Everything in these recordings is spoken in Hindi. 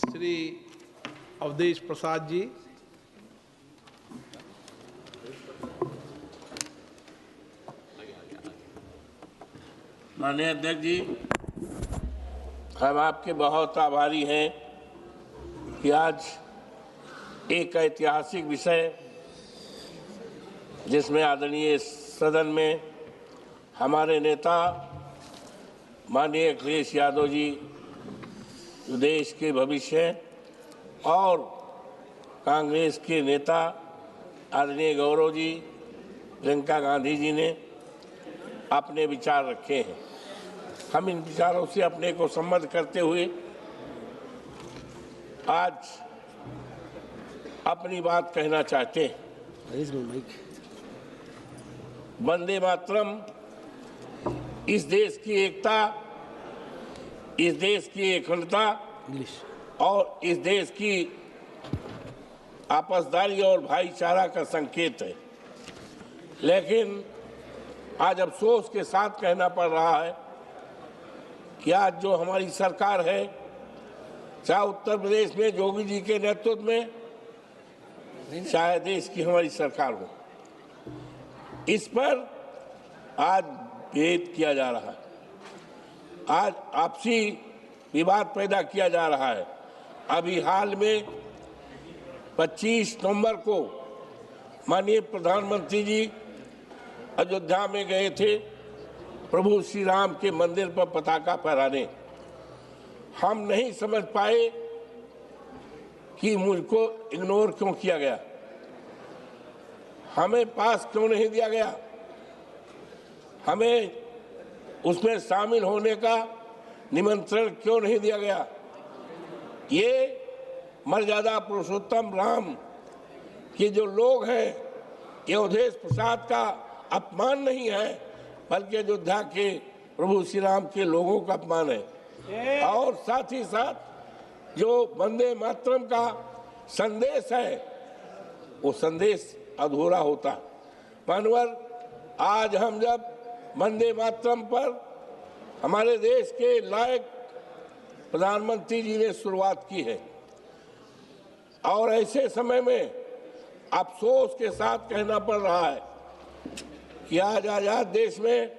श्री अवधेश प्रसाद जी। माननीय अध्यक्ष जी, हम आपके बहुत आभारी हैं कि आज एक ऐतिहासिक विषय जिसमें आदरणीय सदन में हमारे नेता माननीय अखिलेश यादव जी जो देश के भविष्य और कांग्रेस के नेता आदरणीय गौरव जी, प्रियंका गांधी जी ने अपने विचार रखे हैं। हम इन विचारों से अपने को सम्मत करते हुए आज अपनी बात कहना चाहते हैं। वंदे मातरम इस देश की एकता, इस देश की अखंडता और इस देश की आपसदारी और भाईचारा का संकेत है। लेकिन आज अफसोस के साथ कहना पड़ रहा है कि आज जो हमारी सरकार है, चाहे उत्तर प्रदेश में योगी जी के नेतृत्व में, चाहे देश की हमारी सरकार हो, इस पर आज भेद किया जा रहा है। आज आपसी विवाद पैदा किया जा रहा है। अभी हाल में 25 नवंबर को माननीय प्रधानमंत्री जी अयोध्या में गए थे प्रभु श्री राम के मंदिर पर पताका फहराने। हम नहीं समझ पाए कि मुझको इग्नोर क्यों किया गया, हमें पास क्यों नहीं दिया गया, हमें उसमें शामिल होने का निमंत्रण क्यों नहीं दिया गया। ये मर्यादा पुरुषोत्तम राम के जो लोग हैं, ये अवधेश प्रसाद का अपमान नहीं है, बल्कि अयोध्या के प्रभु श्री राम के लोगों का अपमान है। और साथ ही साथ जो वंदे मातरम का संदेश है, वो संदेश अधूरा होता। मानवर, आज हम जब वंदे मातरम पर हमारे देश के लायक प्रधानमंत्री जी ने शुरुआत की है, और ऐसे समय में अफसोस के साथ कहना पड़ रहा है कि आज आजाद देश में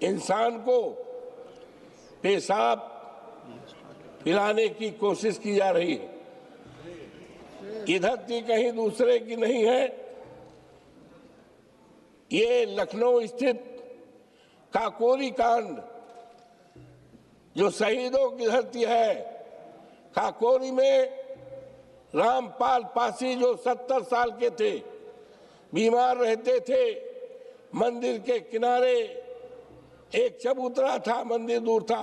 इंसान को पेशाब पिलाने की कोशिश की जा रही है। ये धरती कहीं दूसरे की नहीं है, ये लखनऊ स्थित काकोरी कांड जो शहीदों की धरती है, काकोरी में रामपाल पासी जो 70 साल के थे, बीमार रहते थे, मंदिर के किनारे एक चबूतरा था, मंदिर दूर था,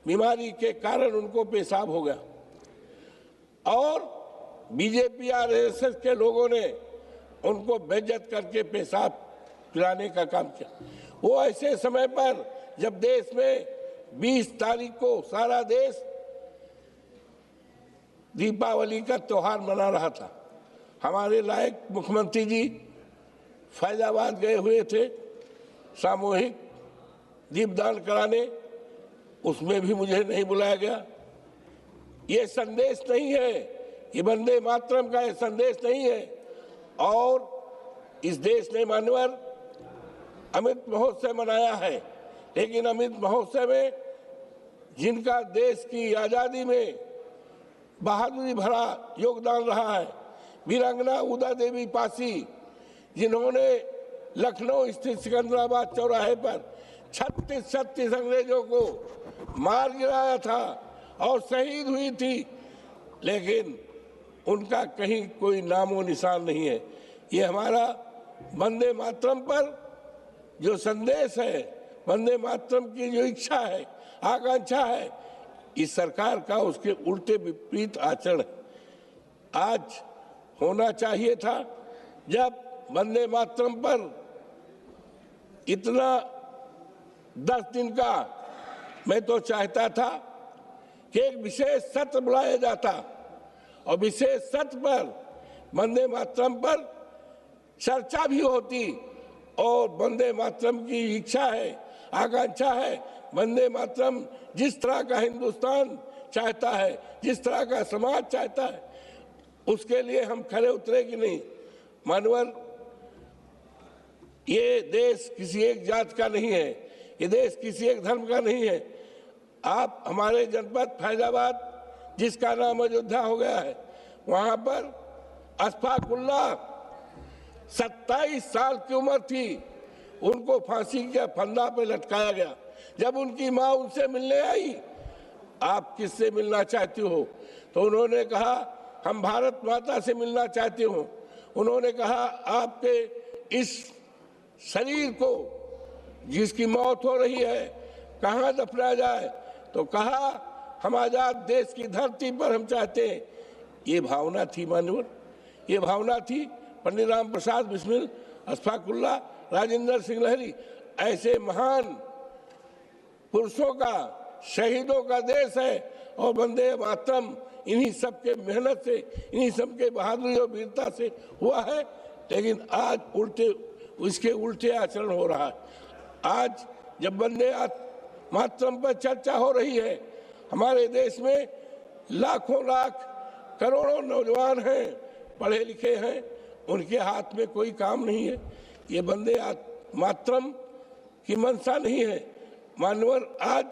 बीमारी के कारण उनको पेशाब हो गया और बीजेपी आरएसएस के लोगों ने उनको बेइज्जत करके पेशाब पिलाने का काम किया। वो ऐसे समय पर जब देश में 20 तारीख को सारा देश दीपावली का त्योहार मना रहा था। हमारे लायक मुख्यमंत्री जी फैजाबाद गए हुए थे सामूहिक दीपदान कराने, उसमें भी मुझे नहीं बुलाया गया। ये संदेश नहीं है, ये वंदे मातरम का ये संदेश नहीं है। और इस देश ने मानवर अमृत महोत्सव मनाया है, लेकिन अमृत महोत्सव में जिनका देश की आज़ादी में बहादुरी भरा योगदान रहा है, वीरांगना उदा देवी पासी, जिन्होंने लखनऊ स्थित सिकंदराबाद चौराहे पर 36 अंग्रेजों को मार गिराया था और शहीद हुई थी, लेकिन उनका कहीं कोई नामो निशान नहीं है। ये हमारा वंदे मातरम पर जो संदेश है, वंदे मातरम की जो इच्छा है, आकांक्षा है, इस सरकार का उसके उल्टे विपरीत आचरण आज होना चाहिए था। जब वंदे मातरम पर इतना 10 दिन का मैं तो चाहता था कि एक विशेष सत्र बुलाया जाता और विशेष सत्र पर वंदे मातरम पर चर्चा भी होती और वंदे मातरम की इच्छा है, आकांक्षा है। वंदे मातरम जिस तरह का हिंदुस्तान चाहता है, जिस तरह का समाज चाहता है, उसके लिए हम खरे उतरे कि नहीं। मानवर, ये देश किसी एक जात का नहीं है, ये देश किसी एक धर्म का नहीं है। आप हमारे जनपद फैजाबाद, जिसका नाम अयोध्या हो गया है, वहां पर अशफाकुल्ला 27 साल की उम्र थी, उनको फांसी के फंदा पे लटकाया गया। जब उनकी माँ उनसे मिलने आई, आप किससे मिलना चाहती हो, तो उन्होंने कहा हम भारत माता से मिलना चाहती हूँ। उन्होंने कहा आपके इस शरीर को जिसकी मौत हो रही है कहाँ दफनाया जाए, तो कहा हम आजाद देश की धरती पर हम चाहते हैं। ये भावना थी मानवर, ये भावना थी। पंडित राम प्रसाद बिस्मिल, अशफाकुल्ला, राजेंद्र सिंह लहरी, ऐसे महान पुरुषों का, शहीदों का देश है। और वंदे मातरम इन्हीं सबके मेहनत से, इन्हीं सबके बहादुरी और वीरता से हुआ है। लेकिन आज उसके उल्टे आचरण हो रहा है। आज जब वंदे मातरम पर चर्चा हो रही है, हमारे देश में लाखों लाख करोड़ों नौजवान हैं, पढ़े लिखे हैं, उनके हाथ में कोई काम नहीं है। ये वंदे मातरम की मंशा नहीं है। मानवर, आज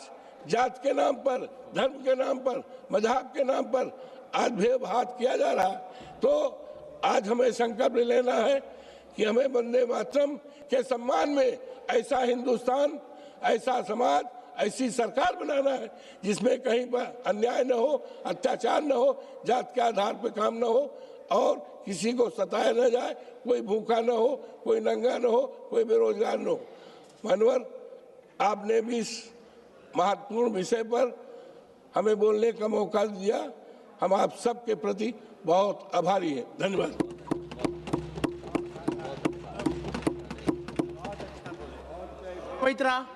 जात के नाम पर, धर्म के नाम पर, मजहब के नाम पर आज भेदभाव किया जा रहा है। तो आज हमें संकल्प लेना है कि हमें वंदे मातरम के सम्मान में ऐसा हिंदुस्तान, ऐसा समाज, ऐसी सरकार बनाना है जिसमें कहीं पर अन्याय न हो, अत्याचार न हो, जात के आधार पर काम न हो और किसी को सताया न जाए, कोई भूखा न हो, कोई नंगा न हो, कोई बेरोजगार न हो। मानवर, आपने भी इस महत्वपूर्ण विषय पर हमें बोलने का मौका दिया। हम आप सबके प्रति बहुत आभारी हैं। धन्यवाद। पवित्रा।